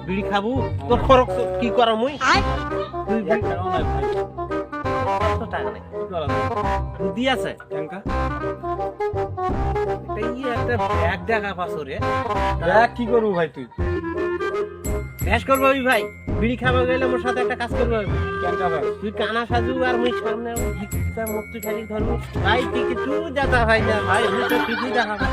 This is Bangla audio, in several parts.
বিড়ি খাবো তোর খরচ কি করা মুই তুই টাকাও নাই ভাই কত টাকা নাই কি করা বুদ্ধি আছে ট্যাঙ্কা এই একটা ব্যাগ দেখা পাছো রে দেখ কি করবো ভাই তুই ভ্যাস করবো ভাই বিড়ি খাবো গেলে মোর সাথে একটা কাজ করবো ট্যাঙ্কা ভাই তুই কানা সাজু আর মুই সামনে ভিক্ষা মুক্তি খালি ধরবো ভাই তুই কিছু যাতা ভাই না ভাই আমি তো কিছুই দেখাবো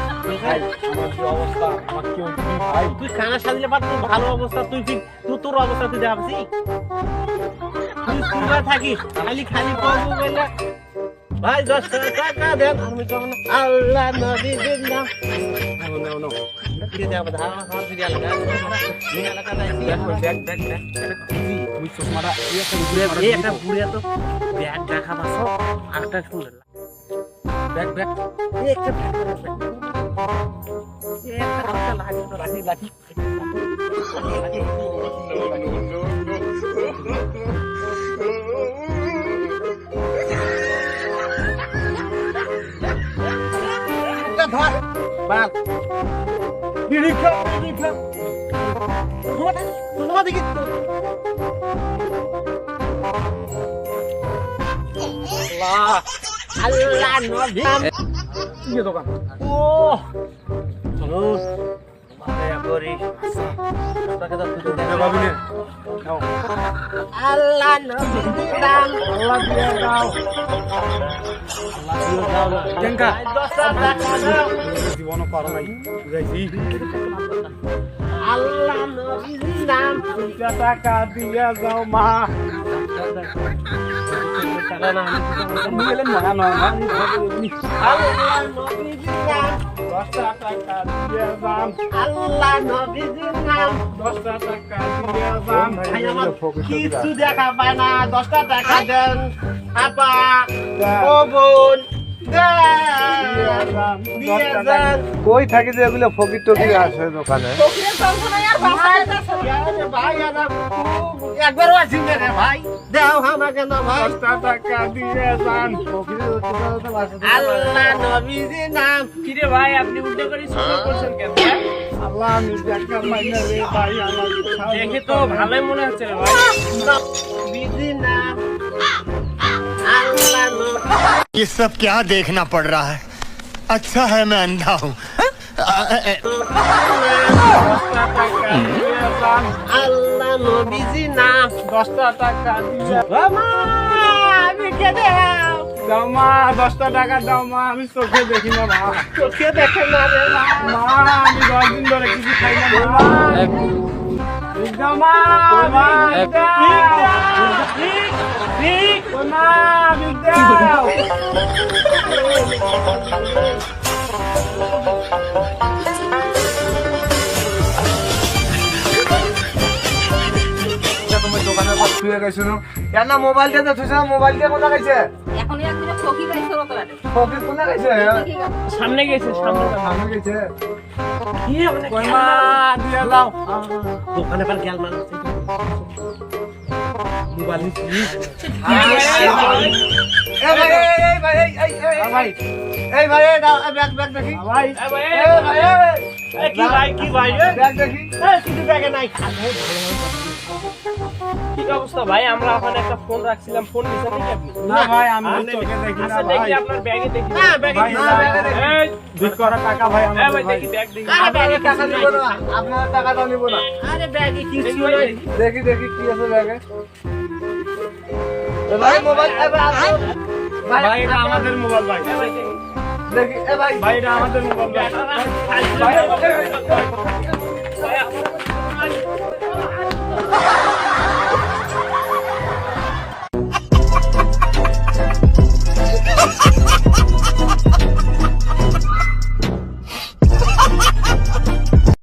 ভাই আমার যে অবস্থা আমার কেউ দিবি ভাই তুই কানা সাজলে পার তোর ভালো অবস্থা তুই ঠিক তোর অবস্থা তুই দেখাবি তুই তুই থাকিস খালি খালি করবো বলে ভাই 10 টাকা দেন আমি তখন আল্লাহ নবী দিলাম নাও নাও কি দেব ধারা খাওয়া ফিরে আলাদা নিয়ে এলাকা যাইছি ব্যাগ ব্যাগ ব্যাগ খুঁজি ওই চশমাটা এই একটা বুড়িয়া তো ব্যাগ দেখা পাছো আরেকটা শুনলে ব্যাগ ব্যাগ এই একটা লাঠি লাঠি ধর বাল বিড়ি খা তোমার দিকে আল্লাহ নবী কি দোকান ও রোজ মায়া করিস টাকা দাও তুই দেখা ভাবি না নাও আল্লাহ নবী দাম আল্লাহ দিয়ে দাও আল্লাহ দিয়ে দাও না ট্যাঙ্কা 10 টাকা দাও জীবনও পারো নাই বুঝাইছি আল্লাহ নবী দাম 2 টাকা দিয়ে যাও মা টাকা না আমি গেলেন না না না আল্লাহ নবী দাম 10 টাকা দিয়ে যান আল্লাহ নবী দাম 10 টাকা দিয়ে যান ভাই আমার কিছু দেখা পায় না 10 টাকা দেন আপা ও বোন দিয়ে যান কই থাকে যে এগুলো ফকির টকির আসে দোকানে ভাই একবারও আসিন রে ভাই দেও আমাকে না ভাই 10 টাকা দিয়ে যান আল্লাহ নবীজি নাম কিরে ভাই আপনি উল্টো করে শুরু করছেন কেন আল্লাহ আমি দেখা মাইনা রে ভাই আমার দেখে তো ভালোই মনে হচ্ছে রে ভাই নবীজি নাম আল্লাহ ये सब क्या देखना पड़ रहा है अच्छा है मैं अंधा हूँ আল্লাহ নবীজি নাম 10 টাকা দিয়ে মা আমি কে দেও দাও মা 10 টাকা দাও মা আমি চোখে দেখি না মা চোখে দেখে না রে মা মা আমি 10 দিন ধরে কিছু খাই না মা দাও মা মা ঠিক ও মা দাও তোমার দোকানের পাশ শুয়ে গেছিল কেন মোবাইল দিয়ে তুই মোবাইল দিয়ে কোথা গেছে এখনই একদিন ঠকি গাইছে রতলাতে ফকির কোথা গেছে সামনে গেছে সামনে সামনে গেছে কি মানে ওই মা দিয়ে দাও দোকানে পার গেল মানে মোবাইল এই ভাই দাও ব্যাগ ব্যাগ দেখি ভাই কি ভাই কি ভাই ব্যাগ দেখি কিছু ব্যাগে নাই কি অবস্থা ভাই আমরা ওখানে একটা ফোন রাখছিলাম ফোন নিছেন নাকি আপনি না ভাই আমি চোখে দেখি না আচ্ছা ভাই দেখি আপনার ব্যাগে দেখি না ব্যাগে ভাই, না, ব্যাগে দেখি। এই দুধ করা টাকা ভাই এই আমার ভাই ভাই দেখি ব্যাগ দেখি আরে ব্যাগে টাকা নিব না আপনার টাকাটা নিব না আরে ব্যাগে কিছু দেখি ভাই, নাই দেখি। দেখি দেখি কি আছে ব্যাগে ভাই মোবাইল ভাই এটা আমাদের মোবাইল ভাই দেখি এ ভাই ভাই এটা আমাদের মোবাইল ভাই